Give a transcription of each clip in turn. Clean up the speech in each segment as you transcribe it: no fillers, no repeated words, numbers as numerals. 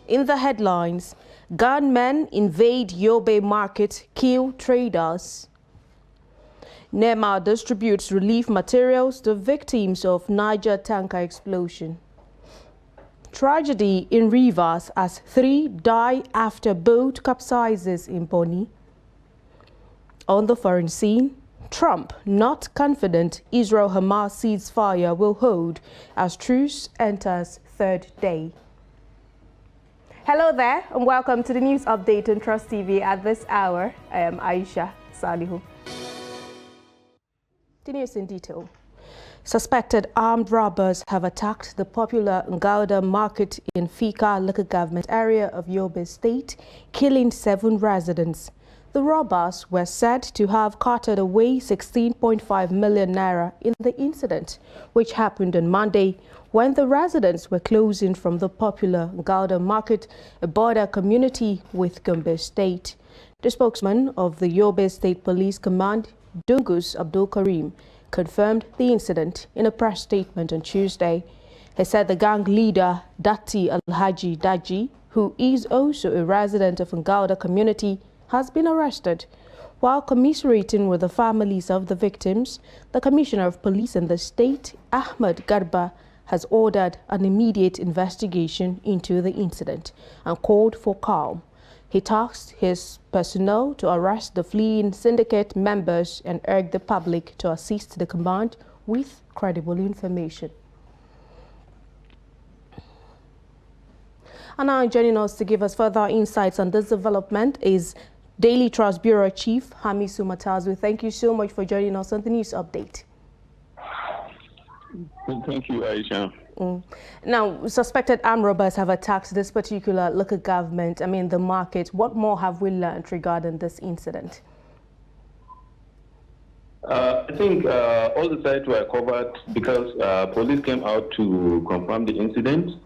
In the headlines, gunmen invade Yobe market, kill traders. NEMA distributes relief materials to victims of Niger tanker explosion. Tragedy in Rivers as 3 die after boat capsizes in Bonny. On the foreign scene, Trump not confident Israel-Hamas ceasefire will hold as truce enters third day. Hello there and welcome to the news update on Trust TV at this hour. I am Aisha Salihu. The news in detail. Suspected armed robbers have attacked the popular Ngalda market in Fika local government area of Yobe state, killing 7 residents. The robbers were said to have carted away 16.5 million naira in the incident, which happened on Monday when the residents were closing from the popular Ngalda market, a border community with Gombe state. The spokesman of the Yobe State Police Command, Dungus Abdul Karim, confirmed the incident in a press statement on Tuesday. He said the gang leader, Dati Alhaji Daji, who is also a resident of Ngalda community, has been arrested. While commiserating with the families of the victims, the Commissioner of Police in the state, Ahmed Garba, has ordered an immediate investigation into the incident and called for calm. He tasked his personnel to arrest the fleeing syndicate members and urged the public to assist the command with credible information. And now joining us to give us further insights on this development is Daily Trust Bureau Chief Hamisu Matazu. Thank you so much for joining us on the news update. Thank you, Aisha. Now, suspected armed robbers have attacked this particular local government, the market. What more have we learned regarding this incident? I think all the sites were covered because police came out to confirm the incident.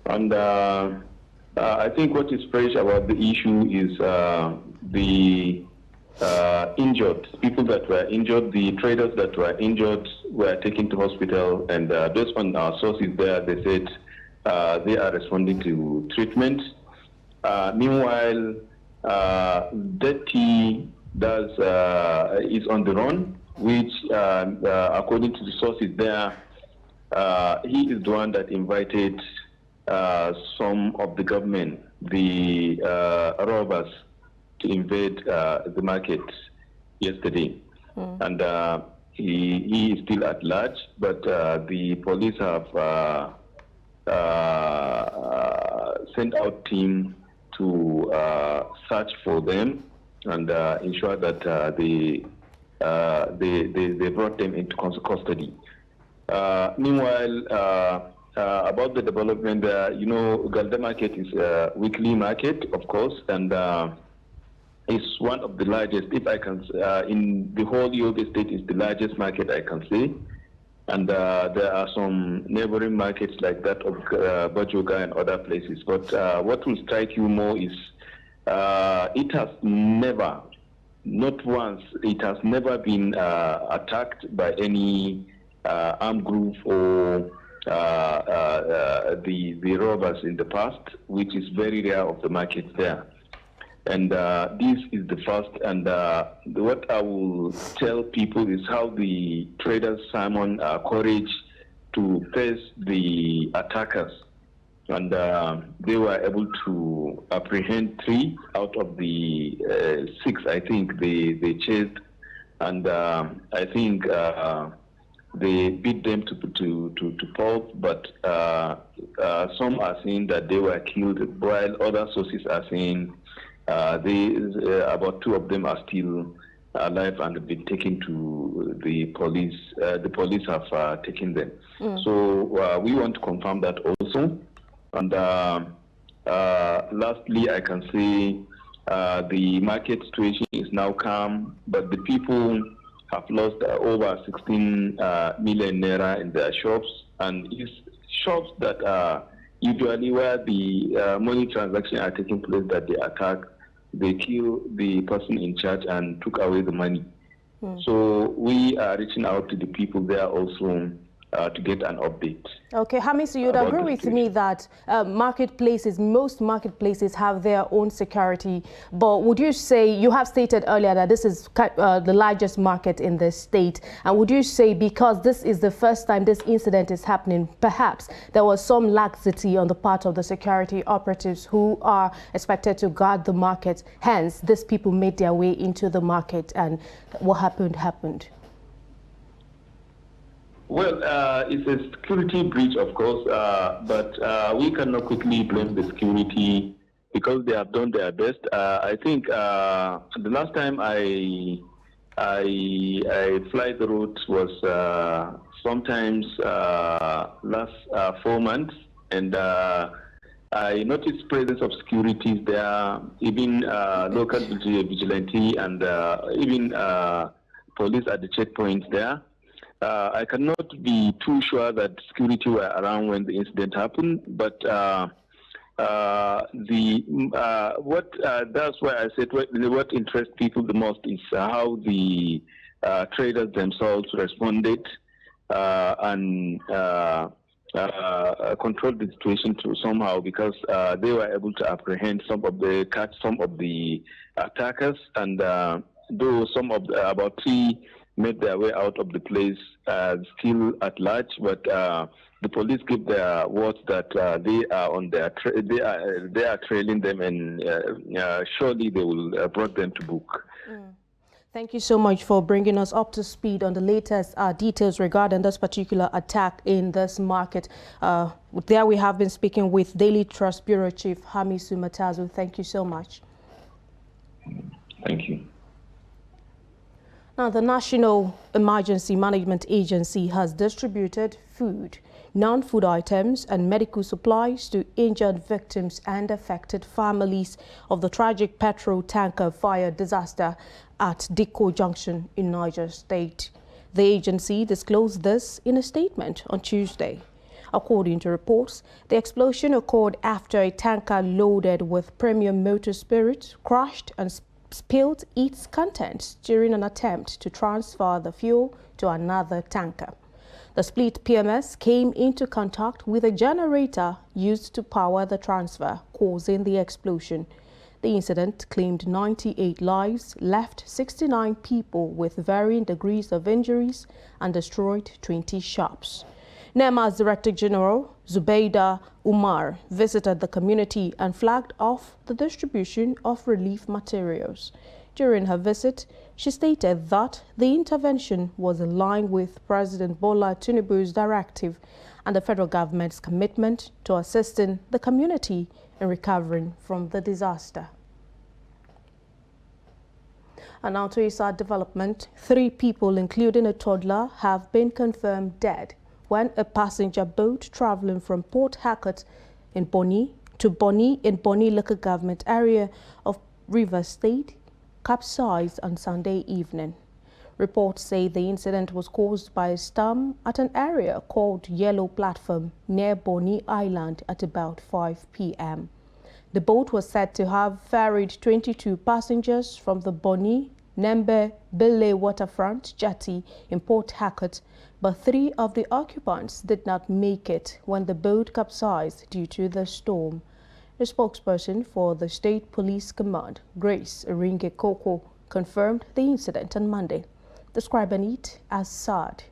And I think what is fresh about the issue is the injured, people that were injured, the traders that were injured were taken to hospital, and based on our sources there, they said they are responding to treatment. Meanwhile, Dirty is on the run, which according to the sources there, he is the one that invited some of the government, the robbers, to invade the market yesterday. And he is still at large, but the police have sent out team to search for them and ensure that they brought them into custody. Meanwhile, about the development, Ngalda market is a weekly market, of course, and it's one of the largest, if I can, in the whole Yobe state, is the largest market I can say. And there are some neighboring markets like that of Bajoga and other places. But what will strike you more is it has never, not once, it has never been attacked by any armed group or the robbers in the past, which is very rare of the markets there. And this is the first, and what I will tell people is how the traders summoned courage to face the attackers. And they were able to apprehend 3 out of the 6, I think, they chased. And I think they beat them to pulp, but some are saying that they were killed, while other sources are saying about 2 of them are still alive and have been taken to the police. The police have taken them. So we want to confirm that also. And lastly, I can say the market situation is now calm, but the people have lost over 16 million naira in their shops, and it's shops that are usually where the money transactions are taking place that they attack. They kill the person in charge and took away the money. So we are reaching out to the people there also to get an update. Okay, Hamisu, you'd agree with me that most marketplaces have their own security, but would you say, you have stated earlier that this is the largest market in the state, and would you say because this is the first time this incident is happening, perhaps there was some laxity on the part of the security operatives who are expected to guard the market, hence these people made their way into the market and what happened? Well, it's a security breach, of course, but we cannot quickly blame the security because they have done their best. I think the last time I fly the route was sometimes last 4 months, and I noticed presence of securities there, even local vigilante and even police at the checkpoints there. I cannot be too sure that security were around when the incident happened, but that's why I said what interests people the most is how the traders themselves responded and controlled the situation somehow, because they were able to apprehend catch some of the attackers, and though about 3 made their way out of the place, still at large, but the police give their words that they are on they are trailing them, and surely they will bring them to book. Thank you so much for bringing us up to speed on the latest details regarding this particular attack in this market. There we have been speaking with Daily Trust Bureau Chief Hamisu Matazu. Thank you so much. Thank you. Now, the National Emergency Management Agency has distributed food, non-food items and medical supplies to injured victims and affected families of the tragic petrol tanker fire disaster at Dikko Junction in Niger State. The agency disclosed this in a statement on Tuesday. According to reports, the explosion occurred after a tanker loaded with premium motor spirits crashed and spilled its contents during an attempt to transfer the fuel to another tanker. The split PMS came into contact with a generator used to power the transfer, causing the explosion. The incident claimed 98 lives, left 69 people with varying degrees of injuries, and destroyed 20 shops. NEMA's Director General, Zubaida Umar, visited the community and flagged off the distribution of relief materials. During her visit, she stated that the intervention was in line with President Bola Tinubu's directive and the federal government's commitment to assisting the community in recovering from the disaster. And now to Isa development, 3 people, including a toddler, have been confirmed dead when a passenger boat traveling from Port Harcourt in Bonny local government area of Rivers State capsized on Sunday evening. Reports say the incident was caused by a storm at an area called Yellow Platform near Bonny Island at about 5 p.m. The boat was said to have ferried 22 passengers from the Bonny Nembe Bille waterfront jetty in Port Harcourt, but 3 of the occupants did not make it when the boat capsized due to the storm. The spokesperson for the State Police Command, Grace Eringe Koko, confirmed the incident on Monday, describing it as sad.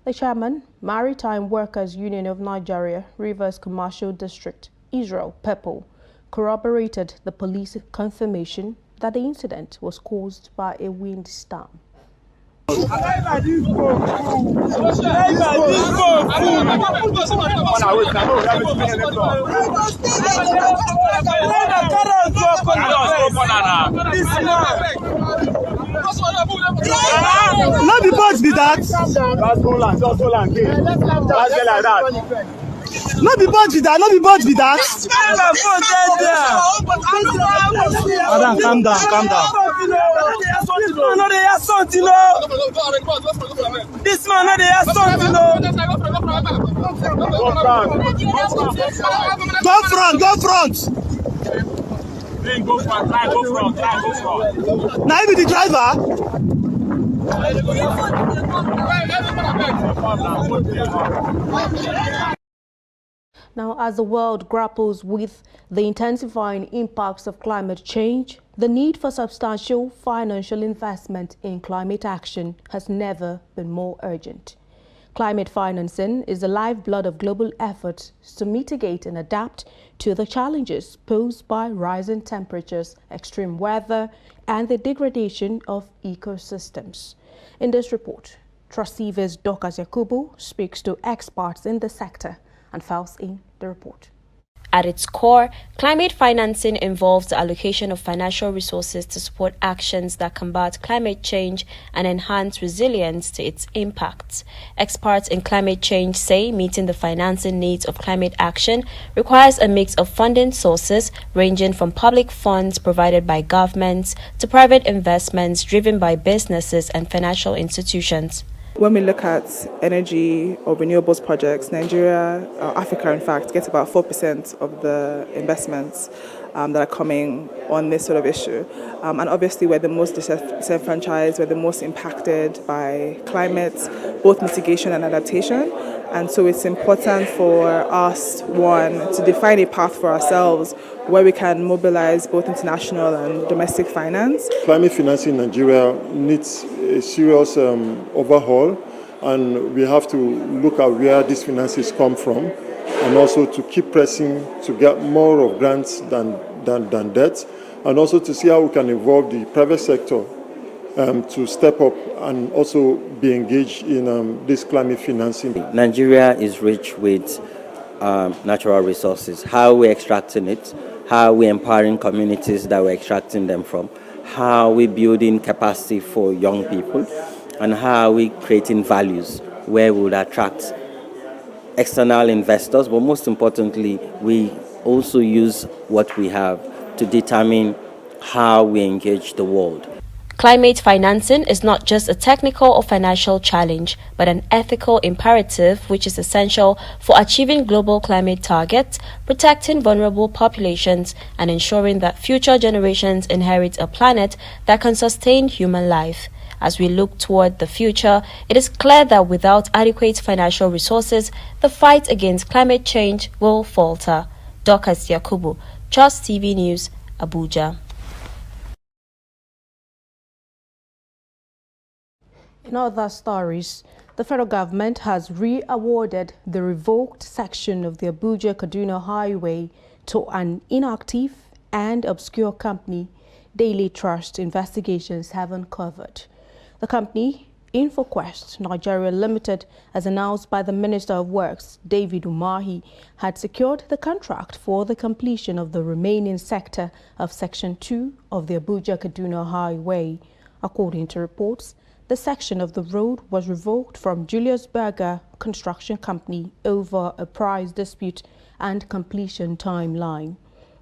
The chairman, Maritime Workers Union of Nigeria, Rivers Commercial District, Israel Pepo, corroborated the police confirmation that the incident was caused by a windstorm. Not the boats be that. Just hold on. That's like that. Not the boat be that. Not the boat be that. Madam, calm down. This man not the assault, you know. Go front. Go front. Now you be the driver. Now, as the world grapples with the intensifying impacts of climate change, the need for substantial financial investment in climate action has never been more urgent. Climate financing is the lifeblood of global efforts to mitigate and adapt to the challenges posed by rising temperatures, extreme weather, and the degradation of ecosystems. In this report, Trustev's Dorcas Yakubu speaks to experts in the sector and files in the report. At its core, climate financing involves the allocation of financial resources to support actions that combat climate change and enhance resilience to its impacts. Experts in climate change say meeting the financing needs of climate action requires a mix of funding sources ranging from public funds provided by governments to private investments driven by businesses and financial institutions. When we look at energy or renewables projects, Nigeria, Africa in fact, gets about 4% of the investments that are coming on this sort of issue. And obviously we're the most disenfranchised, we're the most impacted by climate, both mitigation and adaptation. And so it's important for us, one, to define a path for ourselves where we can mobilize both international and domestic finance. Climate financing in Nigeria needs a serious overhaul, and we have to look at where these finances come from, and also to keep pressing to get more of grants than debt, and also to see how we can involve the private sector to step up and also be engaged in this climate financing. Nigeria is rich with natural resources. How are we extracting it? How are we empowering communities that we're extracting them from? How are we building capacity for young people? And how are we creating values where we would attract external investors? But most importantly, we also use what we have to determine how we engage the world. Climate financing is not just a technical or financial challenge, but an ethical imperative which is essential for achieving global climate targets, protecting vulnerable populations, and ensuring that future generations inherit a planet that can sustain human life. As we look toward the future, it is clear that without adequate financial resources, the fight against climate change will falter. Dorcas Yakubu, Trust TV News, Abuja. In other stories, the federal government has re-awarded the revoked section of the Abuja-Kaduna Highway to an inactive and obscure company Daily Trust investigations have uncovered. The company, InfoQuest Nigeria Limited, as announced by the Minister of Works, David Umahi, had secured the contract for the completion of the remaining sector of Section 2 of the Abuja-Kaduna Highway. According to reports, the section of the road was revoked from Julius Berger Construction Company over a price dispute and completion timeline.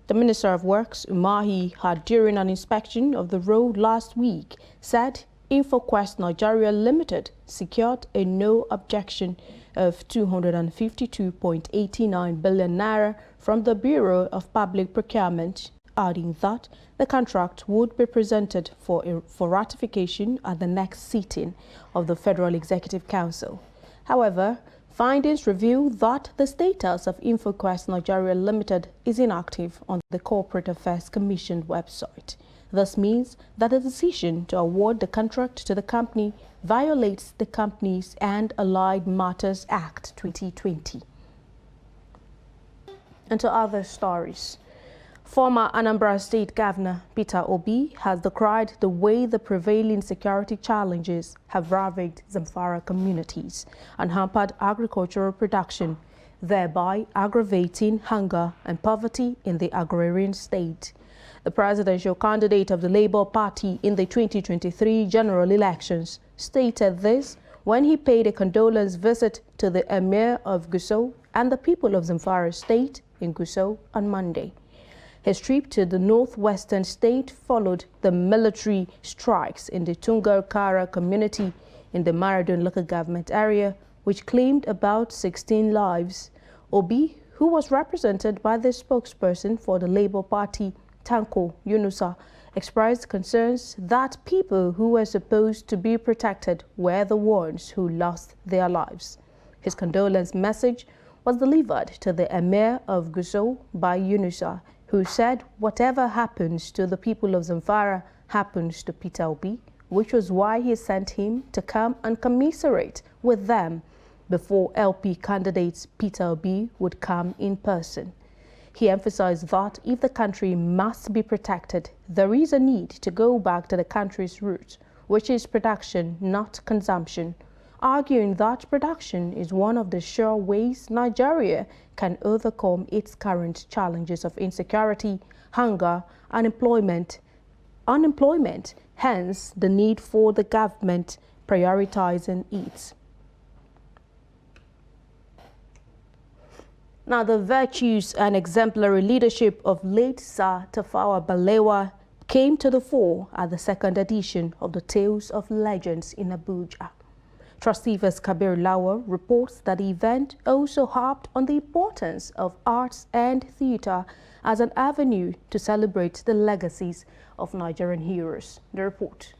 The Minister of Works, Umahi, had during an inspection of the road last week said InfoQuest Nigeria Limited secured a no objection of 252.89 billion naira from the Bureau of Public Procurement, adding that the contract would be presented for ratification at the next sitting of the Federal Executive Council. However, findings reveal that the status of InfoQuest Nigeria Limited is inactive on the Corporate Affairs Commission website. This means that the decision to award the contract to the company violates the Companies and Allied Matters Act 2020. And to other stories. Former Anambra State Governor Peter Obi has decried the way the prevailing security challenges have ravaged Zamfara communities and hampered agricultural production, thereby aggravating hunger and poverty in the agrarian state. The presidential candidate of the Labour Party in the 2023 general elections stated this when he paid a condolence visit to the Emir of Gusau and the people of Zamfara State in Gusau on Monday. His trip to the northwestern state followed the military strikes in the Tungar Kara community in the Maradun local government area, which claimed about 16 lives. Obi, who was represented by the spokesperson for the Labour Party, Tanko Yunusa, expressed concerns that people who were supposed to be protected were the ones who lost their lives. His condolence message was delivered to the Emir of Gusau by Yunusa, who said whatever happens to the people of Zamfara happens to Peter Obi, which was why he sent him to come and commiserate with them before LP candidate Peter Obi would come in person. He emphasized that if the country must be protected, there is a need to go back to the country's roots, which is production, not consumption, arguing that production is one of the sure ways Nigeria can overcome its current challenges of insecurity, hunger, unemployment, hence the need for the government prioritizing it. Now, the virtues and exemplary leadership of late Sir Tafawa Balewa came to the fore at the second edition of the Tales of Legends in Abuja. Trustees Kabir Lawal reports that the event also harped on the importance of arts and theatre as an avenue to celebrate the legacies of Nigerian heroes. The report.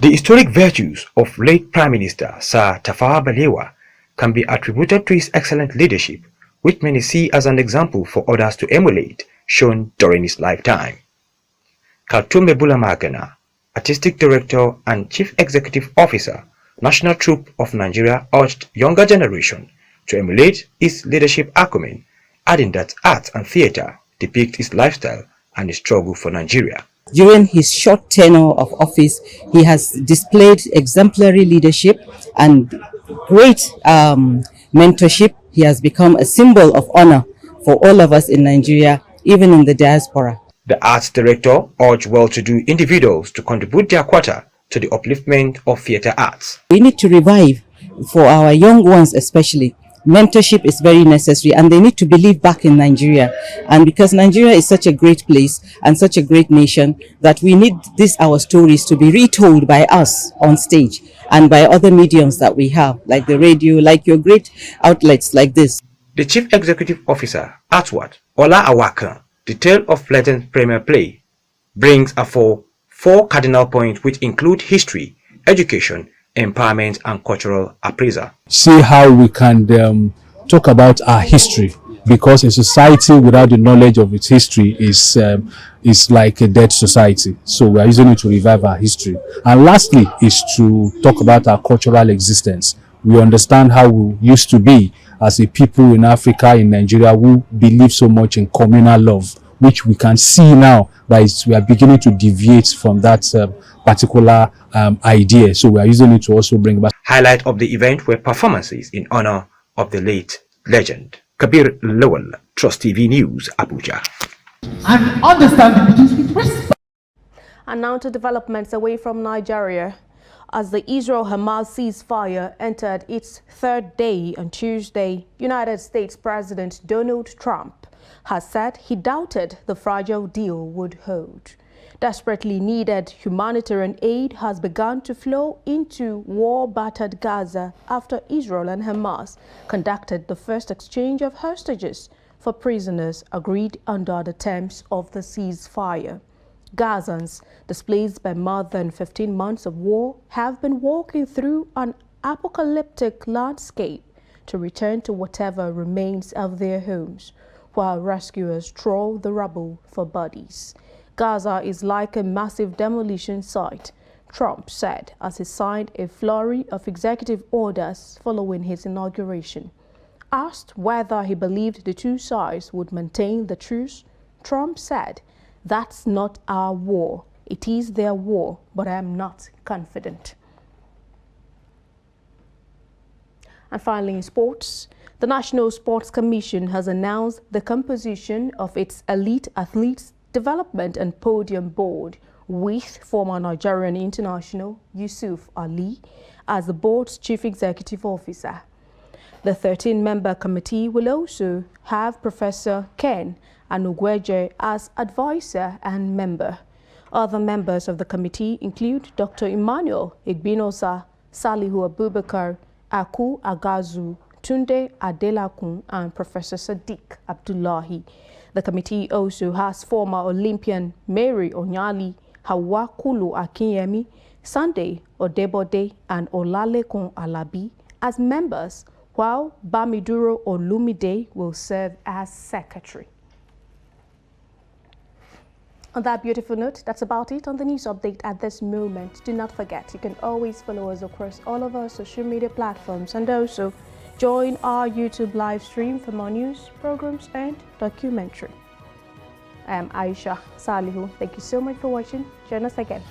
The historic virtues of late Prime Minister Sir Tafawa Balewa can be attributed to his excellent leadership, which many see as an example for others to emulate, shown during his lifetime. Kaltume Bulamagana, Artistic Director and Chief Executive Officer, National Troupe of Nigeria, urged younger generation to emulate his leadership acumen, adding that art and theatre depict his lifestyle and his struggle for Nigeria. During his short tenure of office, he has displayed exemplary leadership and great mentorship. He has become a symbol of honor for all of us in Nigeria, even in the diaspora. The arts director urged well-to-do individuals to contribute their quota to the upliftment of theatre arts. We need to revive, for our young ones especially. Mentorship is very necessary, and they need to believe back in Nigeria. And because Nigeria is such a great place and such a great nation, that we need our stories to be retold by us on stage and by other mediums that we have, like the radio, like your great outlets like this. The Chief Executive Officer, Atwat Ola Awaka, the Tale of Legends premier play, brings four cardinal points which include history, education, empowerment and cultural appraisal. See how we can talk about our history, because a society without the knowledge of its history is like a dead society. So we are using it to revive our history. And lastly is to talk about our cultural existence. We understand how we used to be as a people in Africa, in Nigeria, who believe so much in communal love, which we can see now that we are beginning to deviate from that particular idea. So we are using it to also bring back. Highlight of the event were performances in honor of the late legend. Kabir Lawal, Trust TV News, Abuja. And understand the British with respect. And now to developments away from Nigeria. As the Israel-Hamas ceasefire entered its third day on Tuesday, United States President Donald Trump has said he doubted the fragile deal would hold. Desperately needed humanitarian aid has begun to flow into war-battered Gaza after Israel and Hamas conducted the first exchange of hostages for prisoners agreed under the terms of the ceasefire. Gazans, displaced by more than 15 months of war, have been walking through an apocalyptic landscape to return to whatever remains of their homes, while rescuers trawl the rubble for bodies. Gaza is like a massive demolition site, Trump said as he signed a flurry of executive orders following his inauguration. Asked whether he believed the two sides would maintain the truce, Trump said, "That's not our war. It is their war, but I am not confident." And finally, in sports, the National Sports Commission has announced the composition of its Elite Athletes Development and Podium Board, with former Nigerian international Yusuf Ali as the board's chief executive officer. The 13-member committee will also have Professor Ken Anugweje as advisor and member. Other members of the committee include Dr. Emmanuel Igbinosa, Salihu Abubakar, Aku Agazu, Tunde Adelakun, and Professor Sadiq Abdullahi. The committee also has former Olympian Mary Onyali Hawakulu Akinyemi, Sunday Odebode, and Olalekun Alabi as members, while Bamiduro Olumide will serve as secretary. On that beautiful note, that's about it on the news update at this moment. Do not forget, you can always follow us across all of our social media platforms and also join our YouTube live stream for more news, programs, and documentary. I am Aisha Salihu. Thank you so much for watching. Join us again.